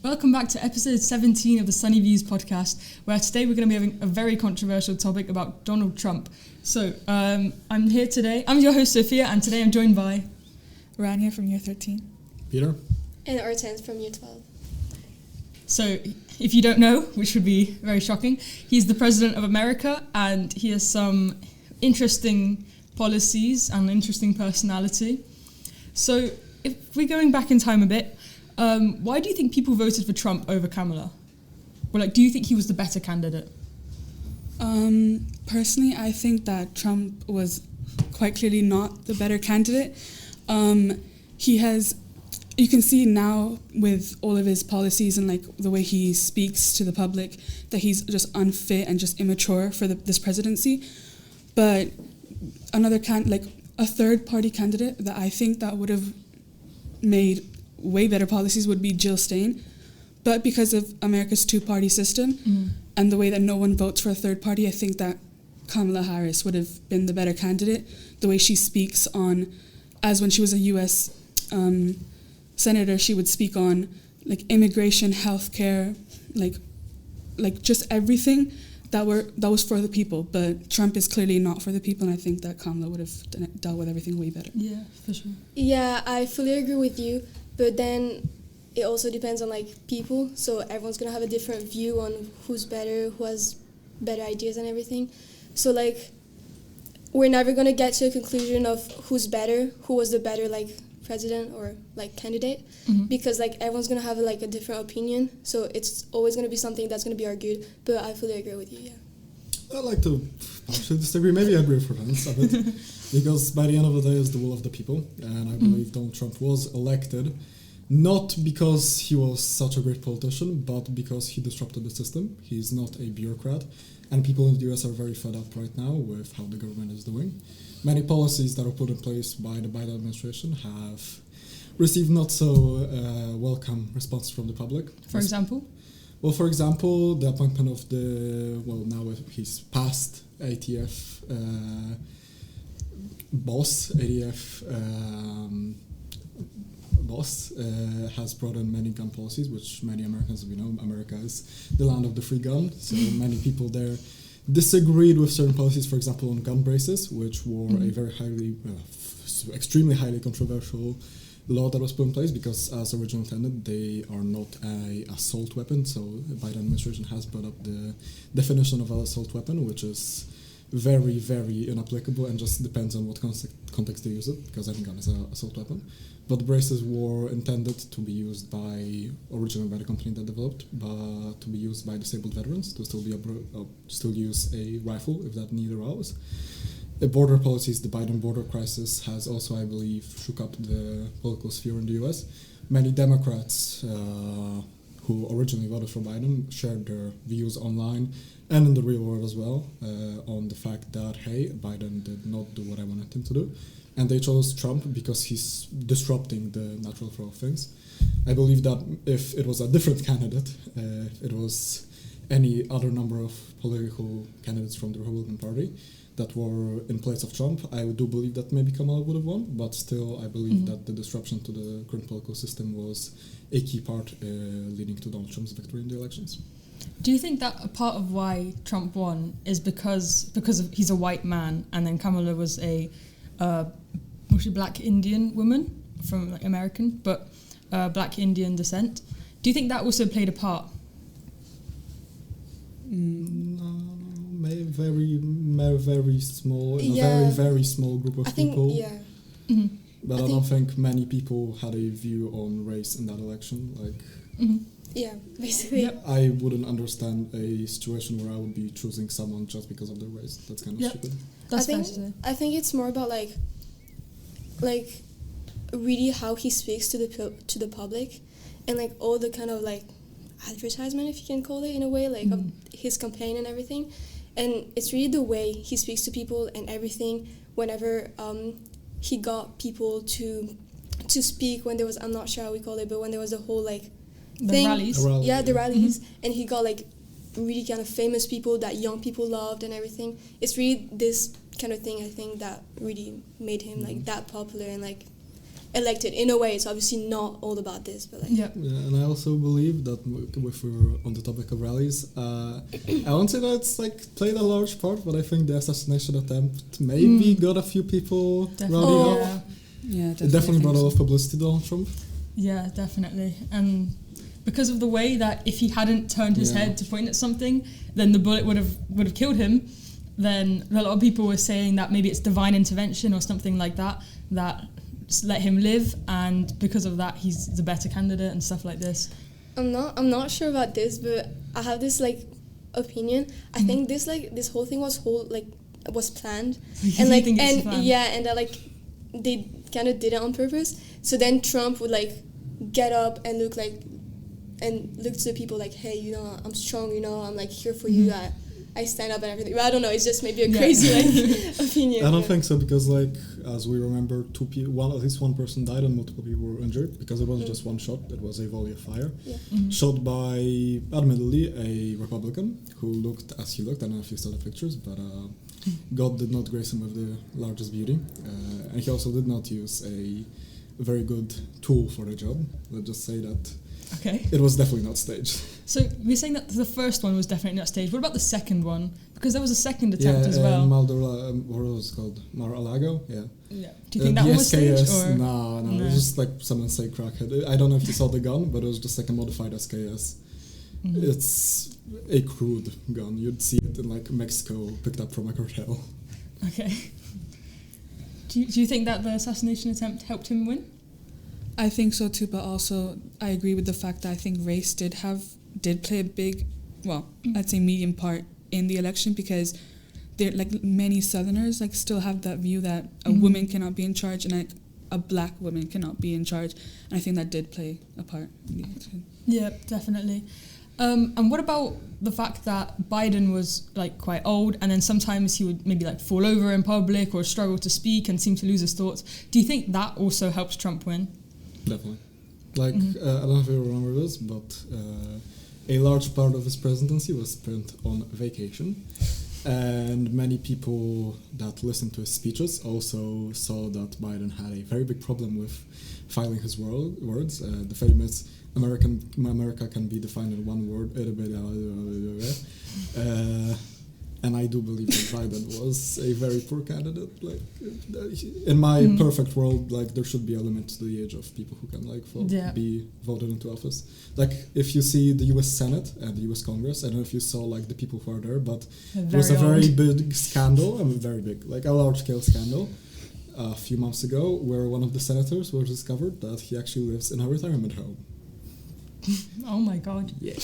Welcome back to episode 17 of the Sunny Views podcast, where today we're going to be having a very controversial topic about Donald Trump. So, I'm here today. I'm your host, Sophia, and today I'm joined by... Rania from year 13. Peter. And Hortense from year 12. So, if you don't know, which would be very shocking, he's the President of America, and he has some interesting policies and interesting personality. So, if we're going back in time a bit, why do you think people voted for Trump over Kamala? Or, do you think he was the better candidate? Personally, I think that Trump was quite clearly not the better candidate. You can see now with all of his policies and the way he speaks to the public that he's just unfit and just immature for this presidency. But a third party candidate that I think that would have made way better policies would be Jill Stein. But because of America's two-party system and the way that no one votes for a third party, I think that Kamala Harris would have been the better candidate. The way she speaks as when she was a U.S. Senator, she would speak on immigration, healthcare, just everything that was for the people. But Trump is clearly not for the people, and I think that Kamala would have dealt with everything way better. Yeah, for sure. Yeah, I fully agree with you, but then it also depends on people, so everyone's gonna have a different view on who's better, who has better ideas and everything. So we're never gonna get to a conclusion of who's better, who was the better president or candidate, because everyone's gonna have a different opinion, so it's always gonna be something that's gonna be argued. But I fully agree with you. Yeah, I'd like to partially disagree, maybe agree with Hortense a bit, because by the end of the day it's the will of the people, and I believe Donald Trump was elected not because he was such a great politician, but because he disrupted the system. He's not a bureaucrat, and people in the US are very fed up right now with how the government is doing. Many policies that are put in place by the Biden administration have received not so welcome response from the public. For example? Well, for example, the appointment of now he's past ATF boss has brought in many gun policies, which many Americans, America is the land of the free gun, so many people there disagreed with certain policies, for example, on gun braces, which were a very extremely highly controversial law that was put in place, because as originally intended, they are not an assault weapon. So the Biden administration has brought up the definition of an assault weapon, which is very, very inapplicable and just depends on what context they use it, because any gun is an assault weapon. But the braces were intended to be used originally by the company that developed, but to be used by disabled veterans to still use a rifle if that need arose. The border policies, the Biden border crisis has also, I believe, shook up the political sphere in the US. Many Democrats who originally voted for Biden shared their views online and in the real world as well on the fact that, hey, Biden did not do what I wanted him to do. And they chose Trump because he's disrupting the natural flow of things. I believe that if it was a different candidate, if it was any other number of political candidates from the Republican Party that were in place of Trump, I do believe that maybe Kamala would have won, but still I believe that the disruption to the current political system was a key part leading to Donald Trump's victory in the elections. Do you think that a part of why Trump won is because he's a white man, and then Kamala was a Black Indian woman from American, but Black Indian descent? Do you think that also played a part? No, very small, in a very, very small group of people. But I don't think many people had a view on race in that election. Yeah, basically. Yep. I wouldn't understand a situation where I would be choosing someone just because of their race. That's kind of stupid. That's fair to say. I think it's more about really how he speaks to the public, and all the kind of advertisement, if you can call it in a way, of his campaign and everything. And it's really the way he speaks to people and everything. Whenever he got people to speak, when there was, I'm not sure how we call it, but when there was a whole the rallies. The rallies, and he got really kind of famous people that young people loved and everything. It's really this kind of thing, I think, that really made him that popular and elected. In a way, it's obviously not all about this, but like Yeah. Yeah, and I also believe that if we're on the topic of rallies, I won't say that it's like played a large part, but I think the assassination attempt maybe got a few people Definitely. rowdy Oh. up. Yeah, It definitely think brought a so. lot of publicity to Donald Trump. Yeah, definitely. And because of the way that if he hadn't turned his Yeah. head to point at something, then the bullet would have killed him. Then a lot of people were saying that maybe it's divine intervention or something like that just let him live, and because of that he's the better candidate and stuff like this. I'm not sure about this, but I have this like opinion. I think this whole thing was planned, and You think it's planned? and that like they kind of did it on purpose. So then Trump would like get up and look to the people like, hey, I'm strong, I'm like here for you. I stand up and everything. But I don't know. It's just maybe a crazy opinion. I don't think so, because like as we remember, at least one person died and multiple people were injured because it wasn't just one shot. It was a volley of fire, shot by admittedly a Republican who looked as he looked. I don't know if you saw the pictures, but God did not grace him with the largest beauty, and he also did not use a very good tool for the job. Let's just say that. Okay. It was definitely not staged. So we're saying that the first one was definitely not staged. What about the second one? Because there was a second attempt as well. What was it called? Mar-a-Lago? Yeah. Yeah. Do you think that one was staged? Or? No, it was just like someone say crackhead. I don't know if you saw the gun, but it was just like a modified SKS. Mm-hmm. It's a crude gun. You'd see it in like Mexico, picked up from a cartel. Okay. Do you think that the assassination attempt helped him win? I think so too, but also I agree with the fact that I think race did play a big, I'd say medium part in the election, because there like many Southerners like still have that view that a woman cannot be in charge and like a black woman cannot be in charge, and I think that did play a part in the election. Yeah, definitely. And what about the fact that Biden was like quite old, and then sometimes he would maybe like fall over in public or struggle to speak and seem to lose his thoughts? Do you think that also helps Trump win? Definitely. Like, I don't know if you remember this, but a large part of his presidency was spent on vacation. And many people that listened to his speeches also saw that Biden had a very big problem with filing his words. The famous America can be defined in one word. And I do believe that Biden was a very poor candidate. Like, in my perfect world, like there should be a limit to the age of people who can like be voted into office. Like if you see the U.S. Senate and the U.S. Congress, I don't know if you saw like the people who are there, but there was a very big scandal, very big, like a large-scale scandal, a few months ago, where one of the senators was discovered that he actually lives in a retirement home. Oh my God. Yeah.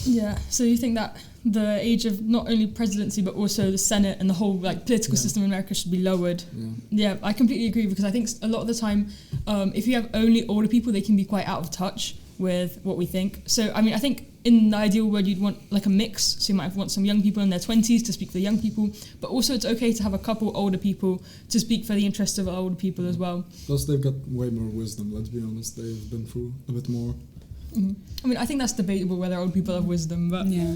Yeah. So you think that the age of not only presidency but also the Senate and the whole like political system in America should be lowered? Yeah, I completely agree, because I think a lot of the time, if you have only older people, they can be quite out of touch with what we think. So I mean, I think in the ideal world you'd want like a mix. So you might want some young people in their 20s to speak for the young people, but also it's okay to have a couple older people to speak for the interests of older people as well. Plus they've got way more wisdom, let's be honest. They've been through a bit more. I mean, I think that's debatable whether old people have wisdom, but yeah,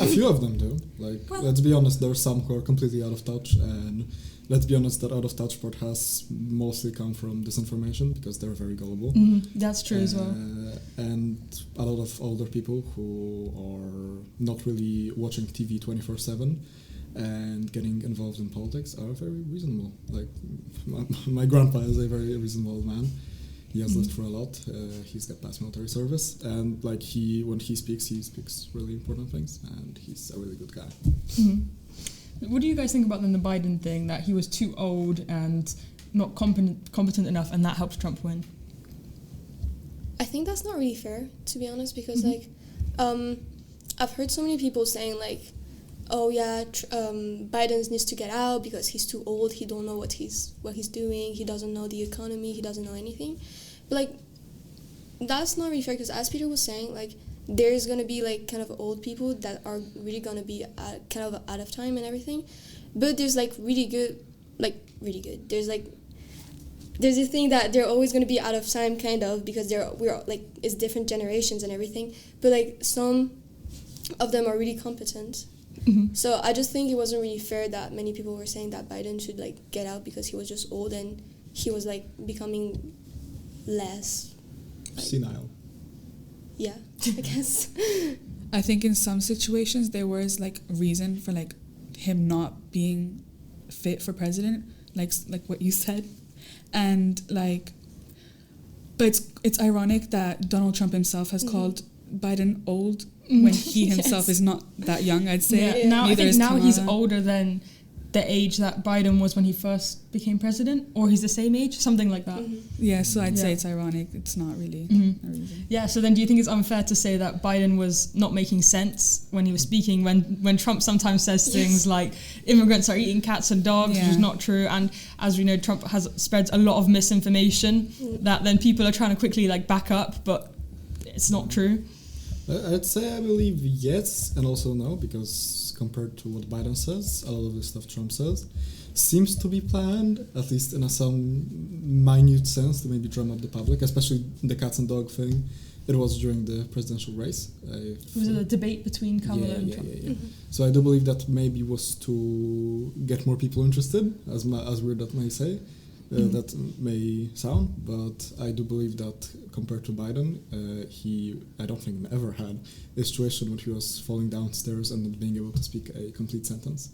a few of them do. Like, let's be honest, there are some who are completely out of touch, and let's be honest, that out of touch part has mostly come from disinformation because they're very gullible. That's true as well. And a lot of older people who are not really watching TV 24/7 and getting involved in politics are very reasonable. Like, my grandpa is a very reasonable old man. He has lived through a lot. He's got past military service, and like when he speaks really important things, and he's a really good guy. What do you guys think about then the Biden thing, that he was too old and not competent enough, and that helps Trump win? I think that's not really fair, to be honest, because like I've heard so many people saying like, oh yeah, Biden needs to get out because he's too old. He don't know what he's doing. He doesn't know the economy. He doesn't know anything. But like, that's not really fair, because as Peter was saying, like there's gonna be like kind of old people that are really gonna be kind of out of time and everything. But there's like really good. There's a thing that they're always gonna be out of time, kind of, because we're like it's different generations and everything. But like some of them are really competent. So I just think it wasn't really fair that many people were saying that Biden should like get out because he was just old and he was like becoming less, like, Senile. yeah, I guess. I think in some situations there was like reason for like him not being fit for president, like what you said, and like, but it's ironic that Donald Trump himself has called Biden old when he himself is not that young. I'd say. Yeah. Now I Neither think is now he's Kamala. older than the age that Biden was when he first became president, or he's the same age, something like that. Yeah, so I'd say Yeah. it's ironic. It's not really Mhm. a reason. Yeah, so then do you think it's unfair to say that Biden was not making sense when he was speaking, when Trump sometimes says things like immigrants are eating cats and dogs, which is Yeah. not true, and as we know, Trump has spreads a lot of misinformation that then people are trying to quickly like back up, but it's not true. I'd say I believe yes and also no, because compared to what Biden says, a lot of the stuff Trump says seems to be planned, at least in some minute sense, to maybe drum up the public, especially the cats and dog thing. It was during the presidential race. It was a debate between Kamala and Trump. So I do believe that maybe was to get more people interested, as weird that may say. That may sound, but I do believe that compared to Biden, I don't think ever had a situation where he was falling downstairs and not being able to speak a complete sentence.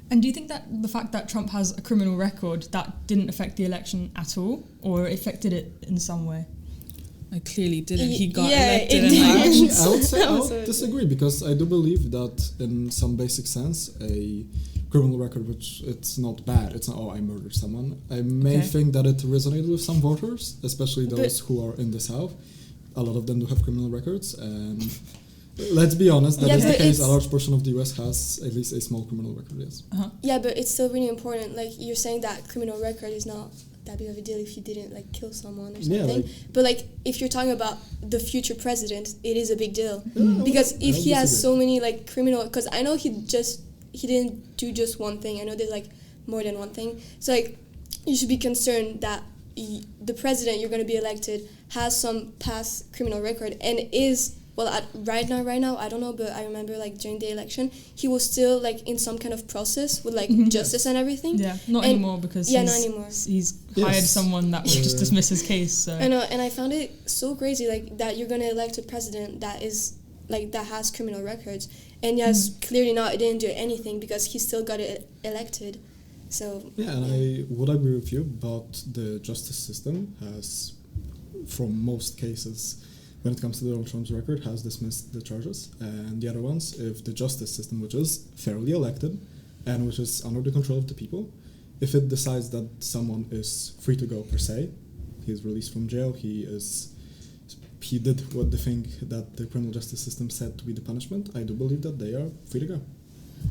And do you think that the fact that Trump has a criminal record, that didn't affect the election at all, or affected it in some way? I clearly didn't. He got Yeah, elected. it And did. like, I would disagree, because I do believe that in some basic sense, a criminal record, which it's not bad, it's not, oh, I murdered someone. I may think that it resonated with some voters, especially those who are in the South. A lot of them do have criminal records, and let's be honest, that is the case. A large portion of the US has at least a small criminal record, yes. Yeah, but it's still really important. Like, you're saying that criminal record is not that big of a deal if you didn't like kill someone or something. But like, if you're talking about the future president, it is a big deal. Because if he has so many like criminal, because I know he didn't do just one thing. I know there's like more than one thing. So like, you should be concerned that the president you're going to be elected has some past criminal record and is, well, right now I don't know, but I remember like during the election he was still like in some kind of process with like justice and everything. Yeah, not anymore, because not anymore. He's hired someone that will just dismiss his case. So I know, and I found it so crazy, like that you're going to elect a president that is like that has criminal records, and yes, clearly not, it didn't do anything because he still got elected. So yeah, and I would agree with you, but the justice system has, from most cases, when it comes to Donald Trump's record, has dismissed the charges. And the other ones, if the justice system, which is fairly elected and which is under the control of the people, if it decides that someone is free to go per se, he's released from jail, he did what the thing that the criminal justice system said to be the punishment, I do believe that they are free to go.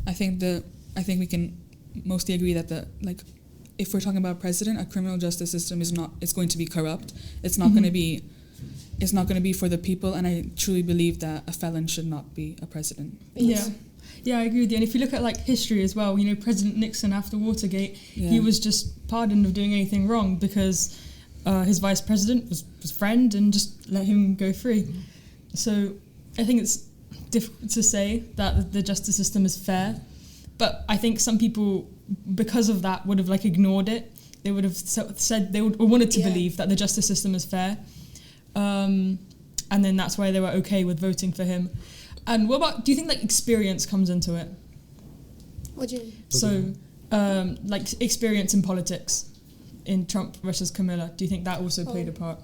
I think we can mostly agree that if we're talking about president, a criminal justice system it's going to be corrupt. It's not going to be. It's not going to be for the people, and I truly believe that a felon should not be a president. Yeah, I agree with you. And if you look at like history as well, President Nixon after Watergate, he was just pardoned of doing anything wrong because his vice president was his friend and just let him go free. So I think it's difficult to say that the justice system is fair, but I think some people, because of that, would have like ignored it. They would have said they wanted to believe that the justice system is fair. And then that's why they were okay with voting for him. And what about, do you think like experience comes into it? What do you mean? So, like experience in politics in Trump versus Kamala, do you think that also played a part?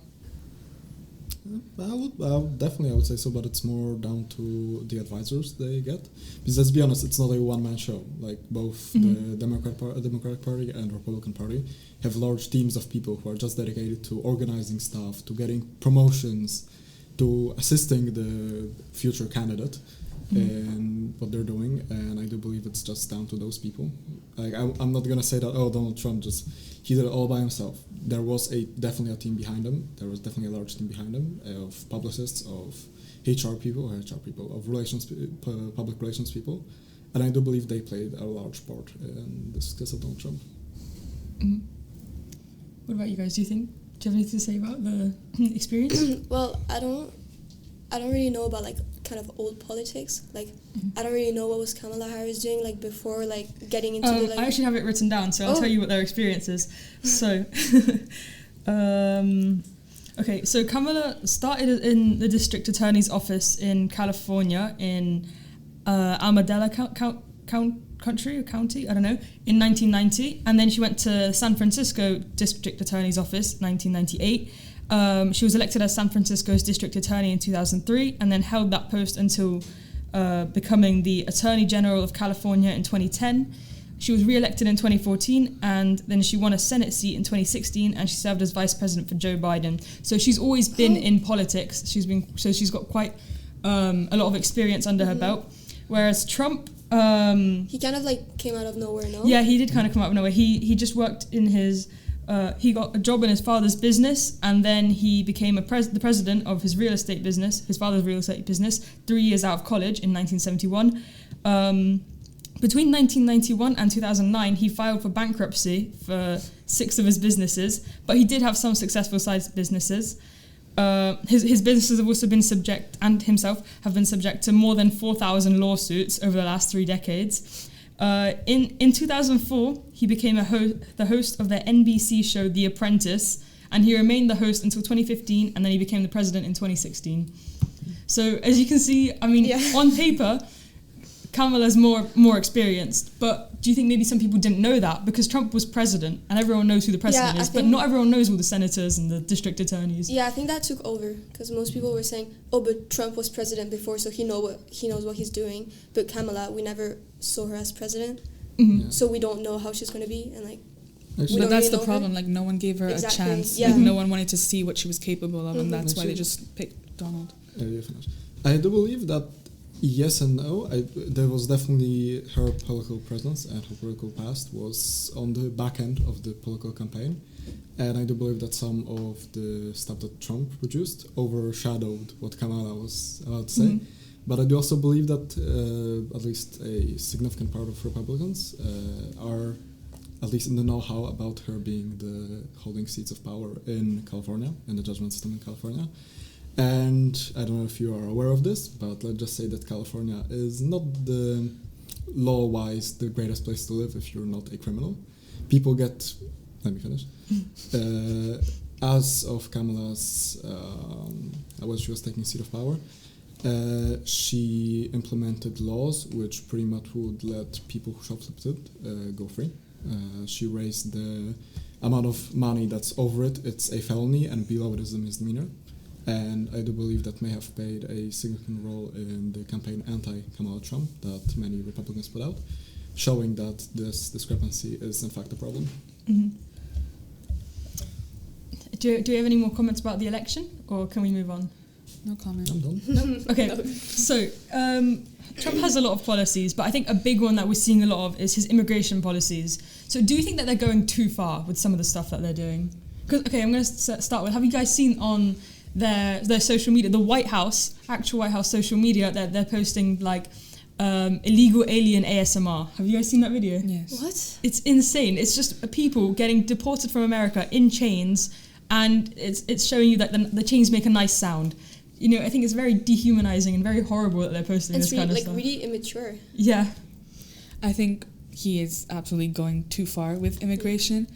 I would say so, but it's more down to the advisors they get. Because let's be honest, it's not a one-man show. Like both the Democratic Party and Republican Party have large teams of people who are just dedicated to organizing stuff, to getting promotions, to assisting the future candidate in what they're doing. And I do believe it's just down to those people. Like I'm not gonna say that Donald Trump he did it all by himself. There was definitely a team behind him. There was definitely a large team behind him of publicists, of HR people, of public relations people, and I do believe they played a large part in the success of Donald Trump. What about you guys? Do you have anything to say about the experience? Well, I don't really know about like kind of old politics. Like, I don't really know what was Kamala Harris doing, like, before, like, getting into the, like... I actually have it written down, so I'll tell you what their experience is. So, okay, so Kamala started in the district attorney's office in California, in Armadillo County, I don't know, in 1990, and then she went to San Francisco district attorney's office, 1998. She was elected as San Francisco's district attorney in 2003 and then held that post until becoming the Attorney General of California in 2010. She was re-elected in 2014 and then she won a Senate seat in 2016 and she served as Vice President for Joe Biden. So she's always been in politics. She's got quite a lot of experience under her belt. Whereas Trump... he kind of like came out of nowhere, no? Yeah, he did kind of come out of nowhere. He just worked in his... he got a job in his father's business and then he became the president of his real estate business, his father's real estate business, 3 years out of college in 1971. Between 1991 and 2009, he filed for bankruptcy for 6 of his businesses, but he did have some successful side businesses. His businesses have also been and himself have been subject to more than 4,000 lawsuits over the last 3 decades. In 2004, he became the host of the NBC show The Apprentice, and he remained the host until 2015, and then he became the president in 2016. So, as you can see, I mean, on paper, Kamala's more experienced, but do you think maybe some people didn't know that? Because Trump was president, and everyone knows who the president is, but not everyone knows all the senators and the district attorneys. Yeah, I think that took over, because most people were saying, oh, but Trump was president before, so he knows what he's doing. But Kamala, we never saw her as president, so we don't know how she's going to be, and like... But that's the problem, like no one gave her a chance. Yeah. Like, no one wanted to see what she was capable of, and that's why they just picked Donald. I do believe that yes and no. There was definitely her political presence and her political past was on the back end of the political campaign, and I do believe that some of the stuff that Trump produced overshadowed what Kamala was about to say. But I do also believe that at least a significant part of Republicans are at least in the know-how about her being the holding seats of power in California, in the judgment system in California. And I don't know if you are aware of this, but let's just say that California is not law-wise the greatest place to live if you're not a criminal. People get... Let me finish. As of Kamala's... when she was taking seat of power, she implemented laws which pretty much would let people who shoplifted go free. She raised the amount of money that's over it. It's a felony, and below it is a misdemeanor. And I do believe that may have played a significant role in the campaign anti-Kamala Trump that many Republicans put out, showing that this discrepancy is in fact a problem. Do you have any more comments about the election, or can we move on? No comment. I'm done. No? Okay, so Trump has a lot of policies, but I think a big one that we're seeing a lot of is his immigration policies. So do you think that they're going too far with some of the stuff that they're doing? Because, okay, I'm going to start with, have you guys seen on their social media, the actual White House social media, that they're posting like illegal alien ASMR? Have you guys seen that video? Yes. What? It's insane. It's just people getting deported from America in chains, and it's showing you that the chains make a nice sound. You know, I think it's very dehumanizing and very horrible that they're posting this kind of stuff. It's really immature. Yeah. I think he is absolutely going too far with immigration,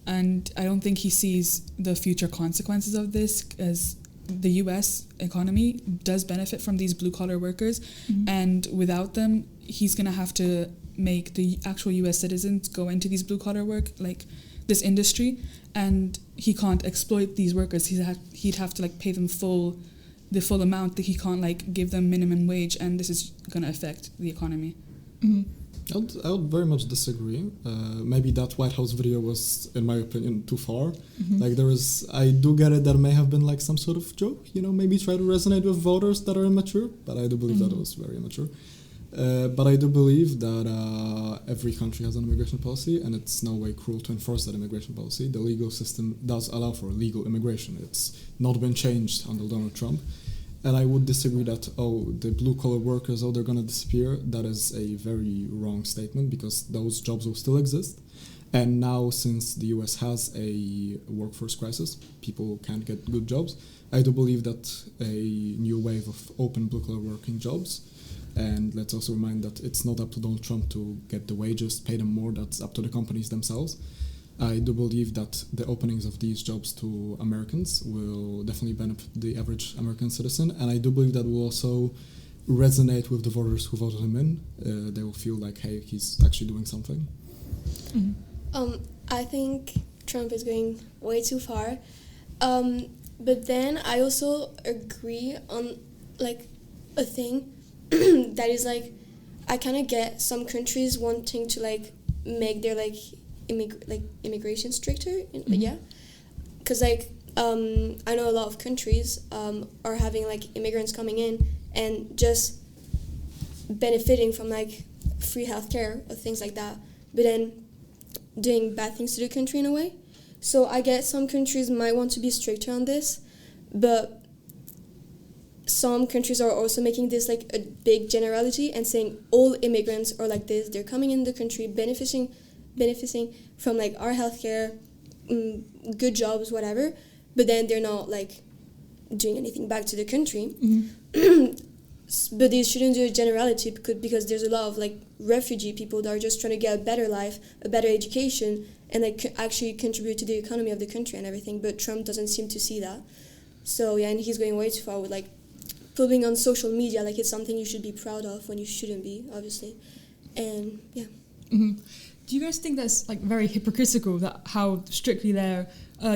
and I don't think he sees the future consequences of this, as the US economy does benefit from these blue-collar workers, and without them, he's going to have to make the actual US citizens go into these blue-collar work, like this industry, and he can't exploit these workers. He'd have to like pay them the full amount. That he can't like give them minimum wage, and this is going to affect the economy. I would very much disagree. Maybe that White House video was, in my opinion, too far. Like I do get it that may have been like some sort of joke, maybe try to resonate with voters that are immature, but I do believe that it was very immature. But I do believe that every country has an immigration policy, and it's no way cruel to enforce that immigration policy. The legal system does allow for legal immigration. It's not been changed under Donald Trump. And I would disagree that, the blue-collar workers, they're going to disappear. That is a very wrong statement, because those jobs will still exist. And now, since the US has a workforce crisis, people can't get good jobs, I do believe that a new wave of open blue-collar working jobs, and let's also remind that it's not up to Donald Trump to get the wages, pay them more, that's up to the companies themselves. I do believe that the openings of these jobs to Americans will definitely benefit the average American citizen, and I do believe that will also resonate with the voters who voted him in. They will feel like, hey, he's actually doing something. I think Trump is going way too far. But then I also agree on like a thing that is like, I kind of get some countries wanting to like make their like immigration stricter, yeah, because like I know a lot of countries are having like immigrants coming in and just benefiting from like free healthcare or things like that, but then doing bad things to the country in a way. So I guess some countries might want to be stricter on this, but some countries are also making this like a big generality and saying all immigrants are like this. They're coming in the country, benefiting from like our healthcare, good jobs, whatever. But then they're not like doing anything back to the country. But they shouldn't do a generality because there's a lot of like refugee people that are just trying to get a better life, a better education, and like actually contribute to the economy of the country and everything. But Trump doesn't seem to see that. So yeah, and he's going way too far with like putting on social media like it's something you should be proud of when you shouldn't be, obviously. And yeah. Do you guys think that's like very hypocritical, that how strictly they're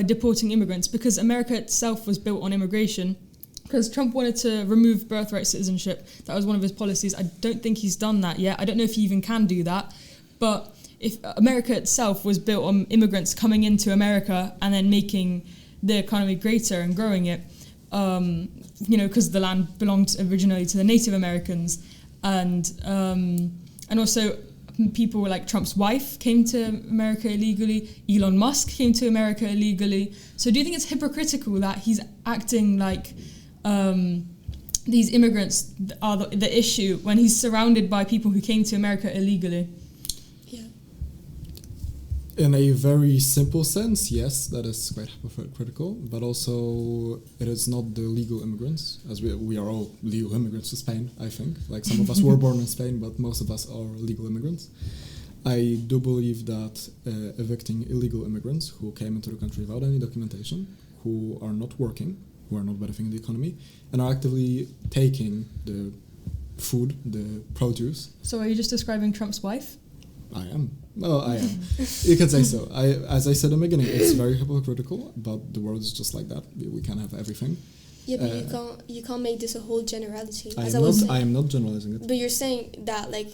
deporting immigrants? Because America itself was built on immigration. Because Trump wanted to remove birthright citizenship. That was one of his policies. I don't think he's done that yet. I don't know if he even can do that. But if America itself was built on immigrants coming into America and then making the economy greater and growing it, because the land belonged originally to the Native Americans, and also people like Trump's wife came to America illegally. Elon Musk came to America illegally. So do you think it's hypocritical that he's acting like these immigrants are the issue when he's surrounded by people who came to America illegally? Yeah. In a very simple sense, yes, that is quite hypocritical, but also it is not the legal immigrants, as we are all legal immigrants to Spain, I think. Like some of us were born in Spain, but most of us are legal immigrants. I do believe that evicting illegal immigrants who came into the country without any documentation, who are not working, who are not benefiting the economy, and are actively taking the food, the produce. So are you just describing Trump's wife? I am. Well, I am. You can say so. As I said in the beginning, it's very hypocritical, but the world is just like that. We can't have everything. Yeah, but you can't make this a whole generality. I am not generalizing it. But you're saying that like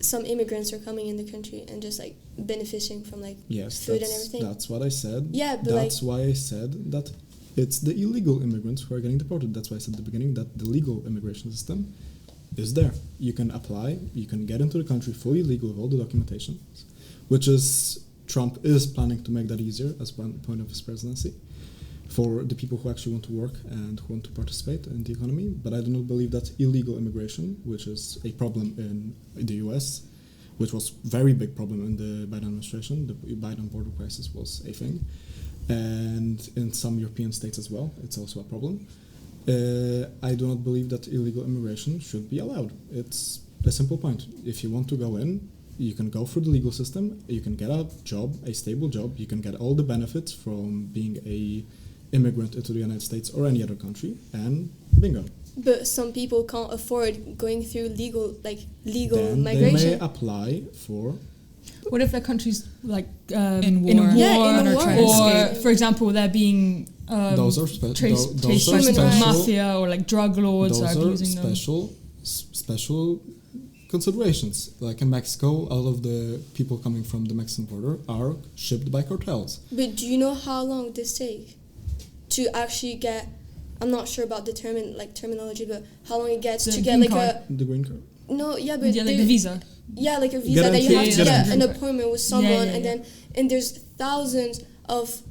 some immigrants are coming in the country and just like benefiting from like food and everything. That's what I said. Yeah, but that's why I said that it's the illegal immigrants who are getting deported. That's why I said at the beginning that the legal immigration system is there. You can apply, you can get into the country fully legal with all the documentation, which is Trump is planning to make that easier as one point of his presidency for the people who actually want to work and who want to participate in the economy. But I do not believe that illegal immigration, which is a problem in the US, which was a very big problem in the Biden administration, the Biden border crisis was a thing, and in some European states as well, it's also a problem. I do not believe that illegal immigration should be allowed. It's a simple point. If you want to go in, you can go through the legal system, you can get a job, a stable job, you can get all the benefits from being a immigrant into the United States or any other country, and bingo. But some people can't afford going through legal then migration. They may apply for... What if their country's like in war? in a war, Yeah, in a war. or for example, they're being those are traced special mafia or like drug lords are abusing them. Special considerations. Like in Mexico, all of the people coming from the Mexican border are shipped by cartels. But do you know how long this takes to actually get? I'm not sure about the terminology, but how long it gets to get like the green card. No, yeah, but like the visa. Yeah, like a visa that you have to get an card. appointment with someone, Yeah. and there's thousands of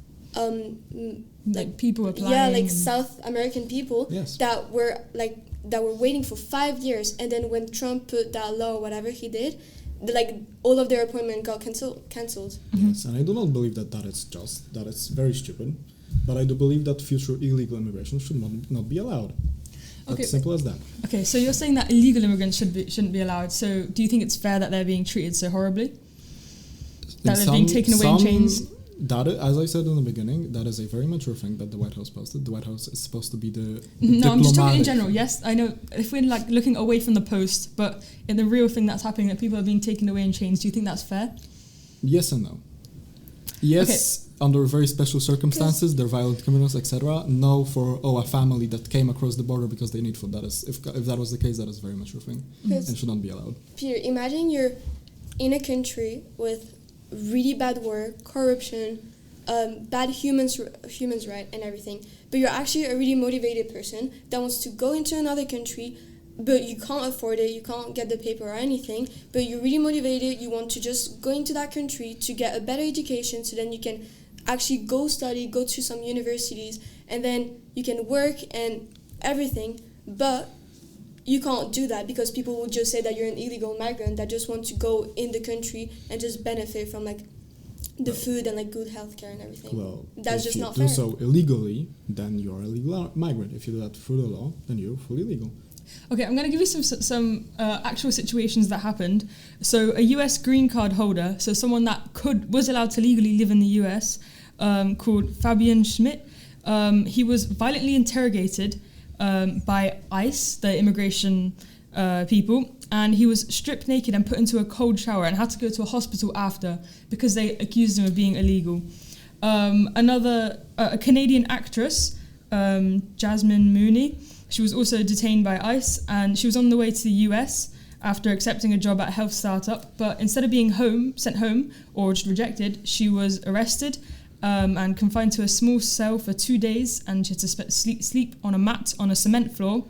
like people applying. Yeah, like South American people Yes. that were waiting for 5 years, and then when Trump put that law, whatever he did, all of their appointment got cancelled. Yes, and I do not believe that is just. That is very stupid. But I do believe that future illegal immigration should not be allowed. Okay, As simple as that. Okay, so you're saying that illegal immigrants shouldn't be allowed. So do you think it's fair that they're being treated so horribly? That they're being taken away in chains? That is, as I said in the beginning, that is a very mature thing that the White House posted. The White House is supposed to be the No, I'm just talking in diplomatic general. Yes, I know. If we're like looking away from the post, but in the real thing that's happening, that people are being taken away in chains, do you think that's fair? Yes and no. Yes, under very special circumstances, they're violent criminals, etc. No, for a family that came across the border because they need food. That is, if that was the case, that is a very mature thing and should not be allowed. Peter, imagine you're in a country with really bad war, corruption, bad humans right, and everything. But you're actually a really motivated person that wants to go into another country, but you can't afford it, you can't get the paper or anything, but you're really motivated, you want to just go into that country to get a better education so then you can actually go study, go to some universities, and then you can work and everything, but you can't do that because people will just say that you're an illegal migrant that just want to go in the country and just benefit from like the food and like good healthcare and everything. Well, that's just not fair. If you do so illegally, then you're a legal migrant. If you do that through the law, then you're fully legal. Okay, I'm going to give you some actual situations that happened. So a US green card holder, so someone that was allowed to legally live in the US, called Fabian Schmidt, he was violently interrogated by ICE, the immigration people, and he was stripped naked and put into a cold shower and had to go to a hospital after because they accused him of being illegal. A Canadian actress, Jasmine Mooney, she was also detained by ICE, and she was on the way to the US after accepting a job at a health startup. But instead of being sent home or just rejected, she was arrested and confined to a small cell for 2 days, and she had to sleep on a mat on a cement floor.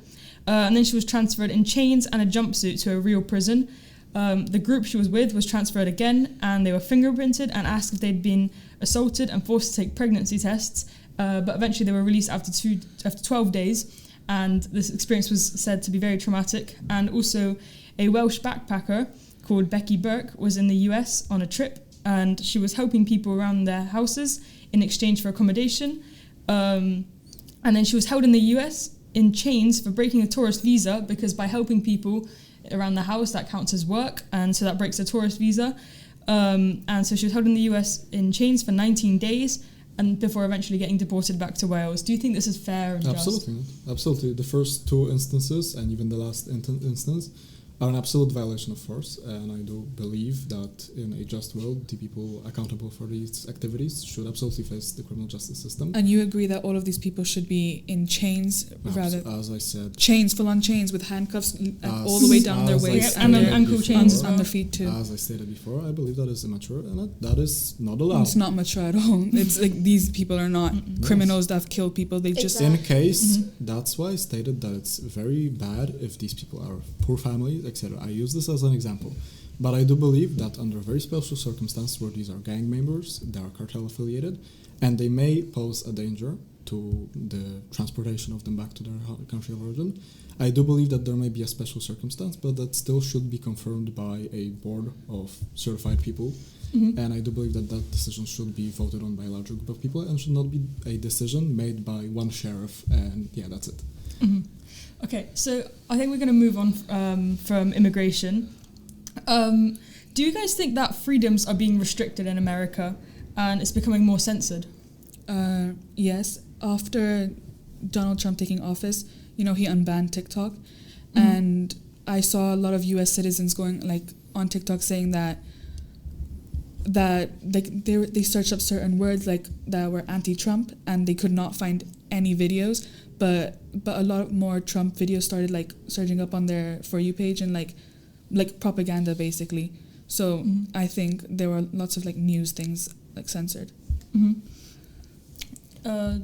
And then she was transferred in chains and a jumpsuit to a real prison. The group she was with was transferred again, and they were fingerprinted and asked if they'd been assaulted and forced to take pregnancy tests. But eventually they were released after 12 days. And this experience was said to be very traumatic. And also a Welsh backpacker called Becky Burke was in the US on a trip, and she was helping people around their houses in exchange for accommodation. And then she was held in the US in chains for breaking a tourist visa, because by helping people around the house, that counts as work, and so that breaks a tourist visa. And so she was held in the US in chains for 19 days, and before eventually getting deported back to Wales. Do you think this is fair and Absolutely. just? Absolutely. The first two instances, and even the last instance, are an absolute violation of force, and I do believe that in a just world, the people accountable for these activities should absolutely face the criminal justice system. And you agree that all of these people should be in chains, rather as I said, chains, full-on chains with handcuffs all the way down their waist and then ankle chains on their feet too. As I stated before, I believe that is immature, and that is not allowed. It's not mature at all. It's like these people are not criminals that have killed people. They just in case that's why I stated that it's very bad if these people are poor families, etc. I use this as an example, but I do believe that under very special circumstances where these are gang members, they are cartel affiliated, and they may pose a danger to the transportation of them back to their country of origin, I do believe that there may be a special circumstance, but that still should be confirmed by a board of certified people. And I do believe that decision should be voted on by a larger group of people and should not be a decision made by one sheriff, and that's it. Okay, so I think we're going to move on from immigration. Do you guys think that freedoms are being restricted in America and it's becoming more censored? Yes. After Donald Trump taking office, he unbanned TikTok, and I saw a lot of U.S. citizens going on TikTok saying that they searched up certain words that were anti-Trump, and they could not find any videos. But a lot more Trump videos started surging up on their For You page, and like propaganda basically. So I think there were lots of news things censored. Do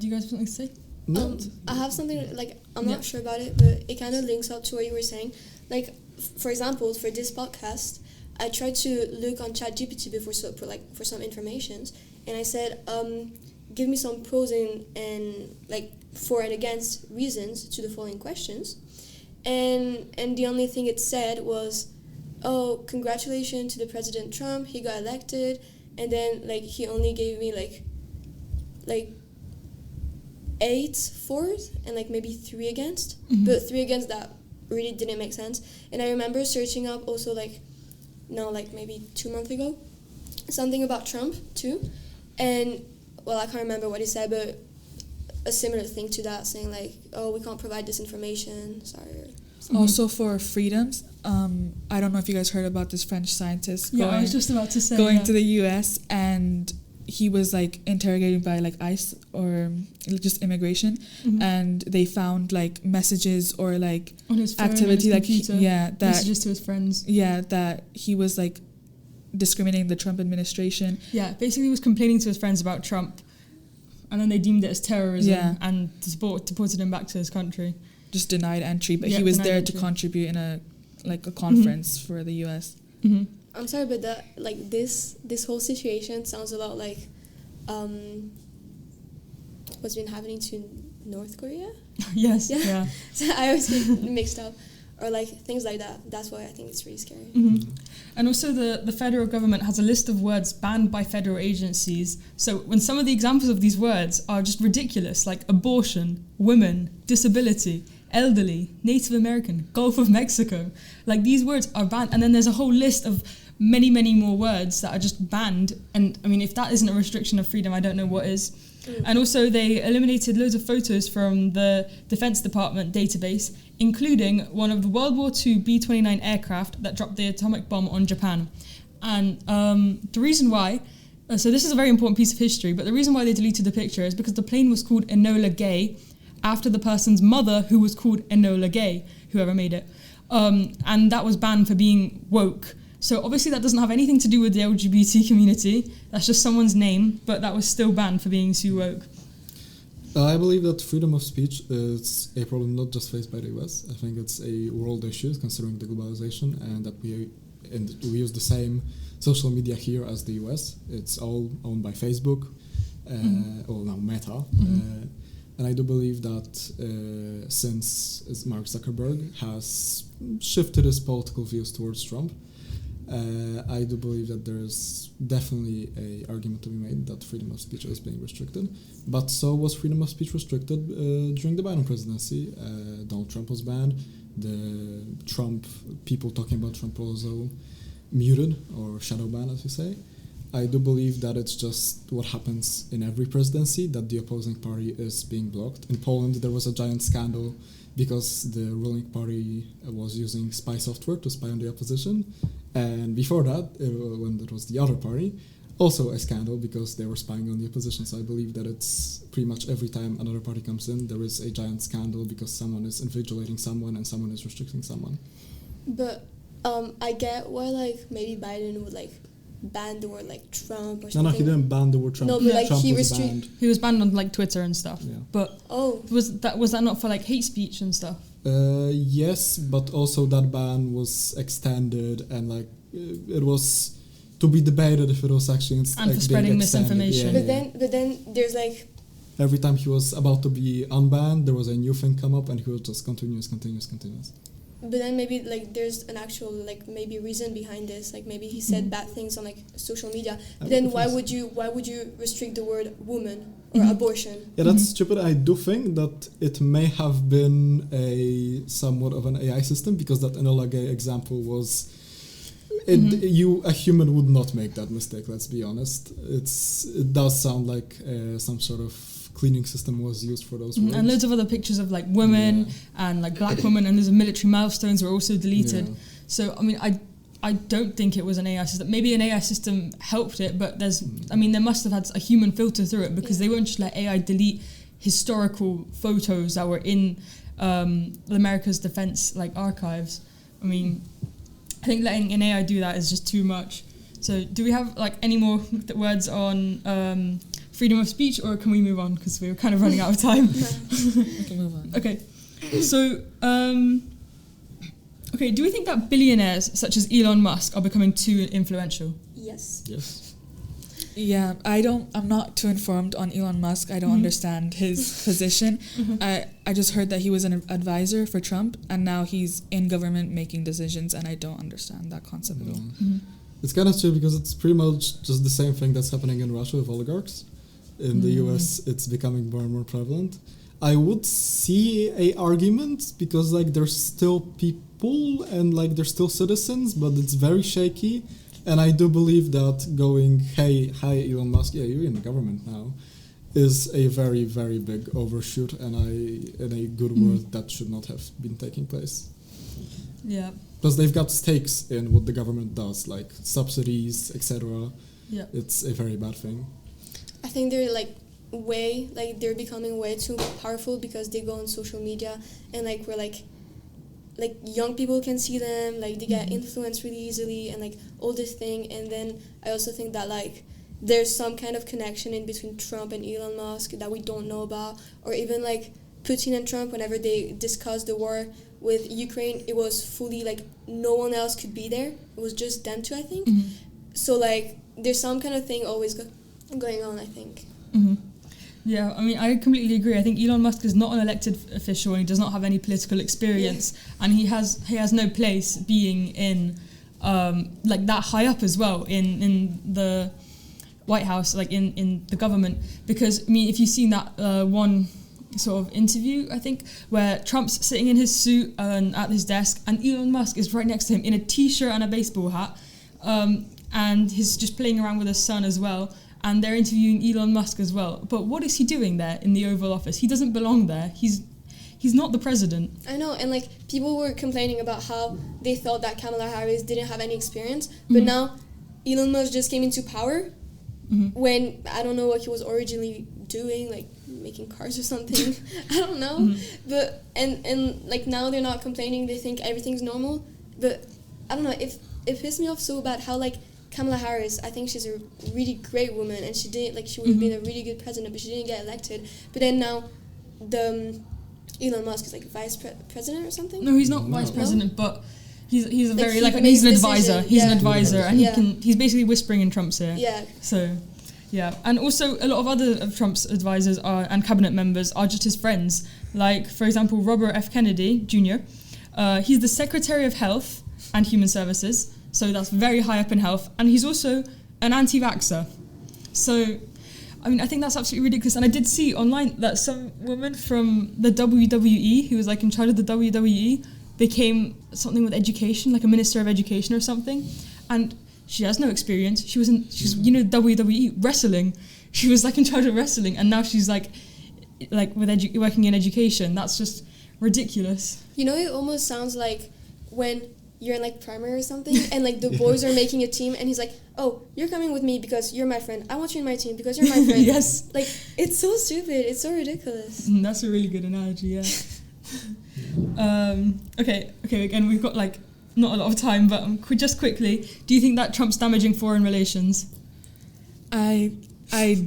you guys have something to say? I have something I'm not sure about it, but it kind of links up to what you were saying. For example, for this podcast, I tried to look on ChatGPT before for some information, and I said, give me some pros and for and against reasons to the following questions, and the only thing it said was, oh, congratulations to the President Trump, he got elected, and then he only gave me 8 for and like maybe 3 against. Mhm. But 3 against that really didn't make sense. And I remember searching up also like maybe 2 months ago, something about Trump too. And well, I can't remember what he said, but a similar thing to that, saying like, oh, we can't provide this information, sorry. Also for freedoms, I don't know if you guys heard about this French scientist Yeah, I was just about to say. going to the US, and he was like interrogated by like ICE or just immigration, Mhm. and they found like messages or like on his phone, activity, on like his computer, that messages to his friends. that he was like discriminating the Trump administration. Yeah, basically he was complaining to his friends about Trump, and then they deemed it as terrorism and deported him back to his country. Just denied entry, but Yeah, he was denied there entry. to contribute in a conference for the US. Mm-hmm. I'm sorry, but that like this whole situation sounds a lot like what's been happening to North Korea. Yes. Yeah. Yeah. So I always get mixed up, or like things like that. That's why I think it's really scary. Mm-hmm. And also the federal government has a list of words banned by federal agencies. So when some of the examples of these words are just ridiculous, like abortion, women, disability, elderly, Native American, Gulf of Mexico, like these words are banned. And then there's a whole list of many, many more words that are just banned. And I mean, if that isn't a restriction of freedom, I don't know what is. And also they eliminated loads of photos from the Defense Department database, including one of the World War II B-29 aircraft that dropped the atomic bomb on Japan. And the reason why, so this is a very important piece of history, but the reason why they deleted the picture is because the plane was called Enola Gay after the person's mother, who was called Enola Gay, whoever made it. And that was banned for being woke. So obviously that doesn't have anything to do with the LGBT community. That's just someone's name, but that was still banned for being too woke. I believe that freedom of speech is a problem not just faced by the US. I think it's a world issue considering the globalization and that we use the same social media here as the US. It's all owned by Facebook, or now Meta. And I do believe that since Mark Zuckerberg has shifted his political views towards Trump, I do believe that there is definitely an argument to be made that freedom of speech is being restricted. But so was freedom of speech restricted during the Biden presidency. Donald Trump was banned. The Trump people talking about Trump also muted or shadow banned, as you say. I do believe that it's just what happens in every presidency, that the opposing party is being blocked. In Poland, there was a giant scandal because the ruling party was using spy software to spy on the opposition. And before that, when it was the other party, also a scandal because they were spying on the opposition. So I believe that it's pretty much every time another party comes in, there is a giant scandal because someone is invigilating someone and someone is restricting someone. But I get why like maybe Biden would like ban the word like Trump or No, something. he didn't ban the word Trump. No, but like Trump he was restrict. banned. He was banned on like Twitter and stuff. Yeah. But Oh, was that not for like hate speech and stuff? Yes, but also that ban was extended and like it was to be debated if it was actually And for spreading misinformation. but then there's like Every time he was about to be unbanned, there was a new thing come up and he was just continuous. But then maybe like there's an actual like maybe reason behind this. Like maybe he said bad things on like social media. But then why would you restrict the word woman or abortion? Yeah, that's stupid. I do think that it may have been a somewhat of an AI system because that Enola Gay example was a human would not make that mistake. Let's be honest. It does sound like some sort of cleaning system was used for those words. And loads of other pictures of like women and like black women and there's military milestones were also deleted. Yeah. So I mean I don't think it was an AI system. Maybe an AI system helped it, but there must have had a human filter through it because they won't just let AI delete historical photos that were in America's defense like archives. I mean, I think letting an AI do that is just too much. So do we have like any more words on freedom of speech, or can we move on because we're kind of running out of time? We can move on. Okay, so do we think that billionaires such as Elon Musk are becoming too influential? Yes. Yes. Yeah, I'm not too informed on Elon Musk. I don't understand his position. I just heard that he was an advisor for Trump and now he's in government making decisions and I don't understand that concept at all. It's kind of true because it's pretty much just the same thing that's happening in Russia with oligarchs. in the US, it's becoming more and more prevalent. I would see a argument because like there's still people and like there's still citizens, but it's very shaky. And I do believe that going, hey, hi Elon Musk, yeah, you're in the government now, is a very, very big overshoot and a good word that should not have been taking place. Yeah. Plus they've got stakes in what the government does, like subsidies, etc. Yeah. It's a very bad thing. I think they're becoming way too powerful because they go on social media and like we're like young people can see them, like they get influenced really easily and like all this thing. And then I also think that like there's some kind of connection in between Trump and Elon Musk that we don't know about, or even like Putin and Trump, whenever they discussed the war with Ukraine, it was fully like no one else could be there. It was just them two, I think. So like there's some kind of thing always going on, I think. Yeah, I mean, I completely agree. I think Elon Musk is not an elected official and he does not have any political experience, and he has no place being in like that high up as well in the White House, like in the government. Because I mean, if you've seen that one sort of interview, I think, where Trump's sitting in his suit at his desk and Elon Musk is right next to him in a t-shirt and a baseball hat, and he's just playing around with his son as well. And they're interviewing Elon Musk as well. But what is he doing there in the Oval Office? He doesn't belong there. He's not the president. I know, and like people were complaining about how they thought that Kamala Harris didn't have any experience, but now Elon Musk just came into power when I don't know what he was originally doing, like making cars or something. I don't know. But and like now they're not complaining. They think everything's normal. But I don't know. It pissed me off so bad how like Kamala Harris, I think she's a really great woman, and she would have been a really good president, but she didn't get elected. But then now, Elon Musk is like vice president or something. No, he's not vice president, but he's a very he's an advisor. He's an advisor, and he's basically whispering in Trump's ear. Yeah. So, yeah, and also a lot of other of Trump's advisors and cabinet members are just his friends. Like, for example, Robert F. Kennedy Jr. He's the Secretary of Health and Human Services. So that's very high up in health. And he's also an anti-vaxxer. So, I mean, I think that's absolutely ridiculous. And I did see online that some woman from the WWE, who was like in charge of the WWE, became something with education, like a minister of education or something. And she has no experience. She's WWE, wrestling. She was like in charge of wrestling. And now she's like with working in education. That's just ridiculous. You know, it almost sounds like when you're in like primary or something and like the boys are making a team and he's like, oh, you're coming with me because you're my friend. I want you in my team because you're my friend. Yes. Like, it's so stupid. It's so ridiculous. That's a really good analogy, yeah. Okay, again, we've got like not a lot of time, but just quickly, do you think that Trump's damaging foreign relations? I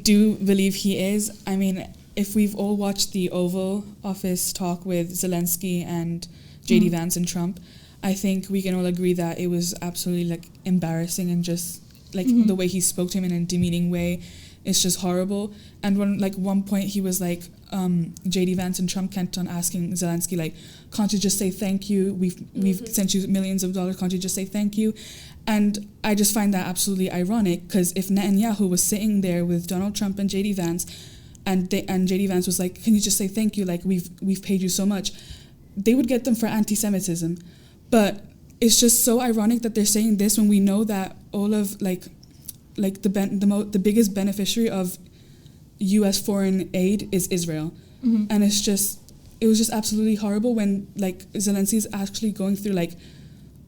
do believe he is. I mean, if we've all watched the Oval Office talk with Zelensky and J.D. Vance and Trump, I think we can all agree that it was absolutely like embarrassing, and just like the way he spoke to him in a demeaning way is just horrible. And when like one point he was like, J.D. Vance and Trump kept on asking Zelensky like, can't you just say thank you? We've sent you millions of dollars. Can't you just say thank you? And I just find that absolutely ironic, because if Netanyahu was sitting there with Donald Trump and J.D. Vance, and J.D. Vance was like, can you just say thank you? Like we've paid you so much. They would get them for anti-Semitism. But it's just so ironic that they're saying this when we know that all of the biggest beneficiary of U.S. foreign aid is Israel, and it was just absolutely horrible when like Zelensky's actually going through like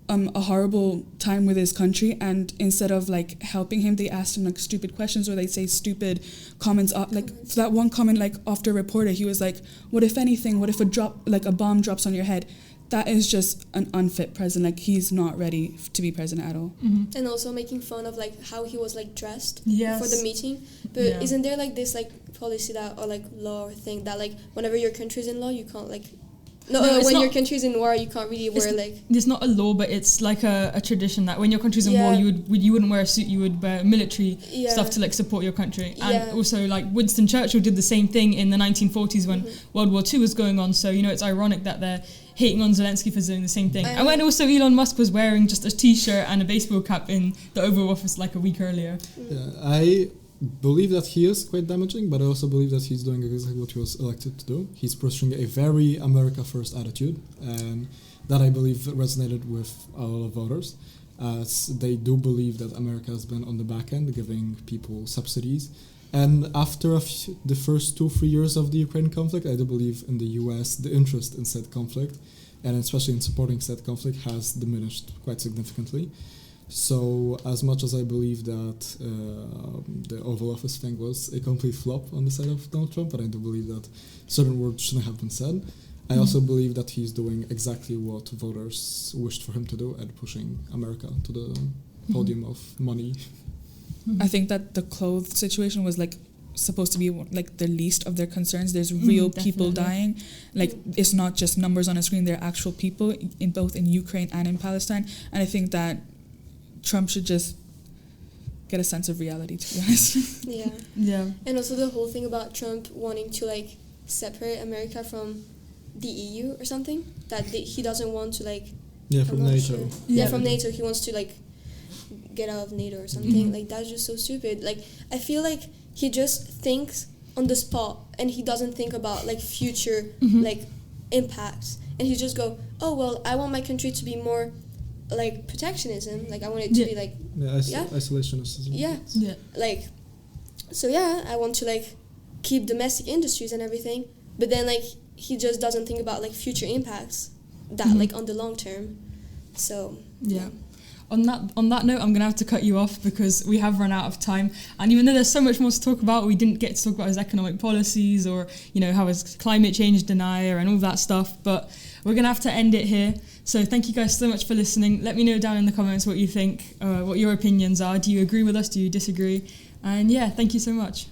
a horrible time with his country, and instead of like helping him, they asked him like stupid questions, or they say stupid comments. Like for that one comment, like after a reporter, he was like, "What if anything? What if a bomb drops on your head?" That is just an unfit president. Like, he's not ready to be president at all. And also making fun of like how he was like dressed for the meeting. But isn't there like this like policy that, or like law or thing that like whenever your country's in law, you can't like when your country's in war, you can't really wear like. It's not a law, but it's like a tradition that when your country's in war, you wouldn't wear a suit. You would wear military stuff to like support your country. And also like Winston Churchill did the same thing in the 1940s when World War II was going on. So it's ironic that they're hating on Zelensky for doing the same thing. And when also Elon Musk was wearing just a t-shirt and a baseball cap in the Oval Office like a week earlier. Yeah, believe that he is quite damaging, but I also believe that he's doing exactly what he was elected to do. He's pushing a very America first attitude, and that I believe resonated with a lot of voters, as they do believe that America has been on the back end giving people subsidies. And after the first 2-3 years of the Ukraine conflict, I do believe in the US the interest in said conflict, and especially in supporting said conflict, has diminished quite significantly. So as much as I believe that the Oval Office thing was a complete flop on the side of Donald Trump, and I do believe that certain words shouldn't have been said, I also believe that he's doing exactly what voters wished for him to do and pushing America to the podium of money. I think that the clothes situation was like supposed to be like the least of their concerns. There's real people dying. Like it's not just numbers on a screen, they're actual people in both in Ukraine and in Palestine. And I think that Trump should just get a sense of reality, to be honest. Yeah. And also the whole thing about Trump wanting to like separate America from the EU or something, that he doesn't want to like from NATO. From NATO. He wants to like get out of NATO or something. Like that's just so stupid. Like I feel like he just thinks on the spot and he doesn't think about like future like impacts, and he just go, oh well, I want my country to be more like protectionism, like I want it to be like isolationism. Like so I want to like keep domestic industries and everything, but then like he just doesn't think about like future impacts that like on the long term. So on that note, I'm gonna have to cut you off because we have run out of time, and even though there's so much more to talk about, we didn't get to talk about his economic policies or how his climate change denier and all that stuff, but we're gonna have to end it here. So thank you guys so much for listening. Let me know down in the comments what you think, what your opinions are. Do you agree with us? Do you disagree? And thank you so much.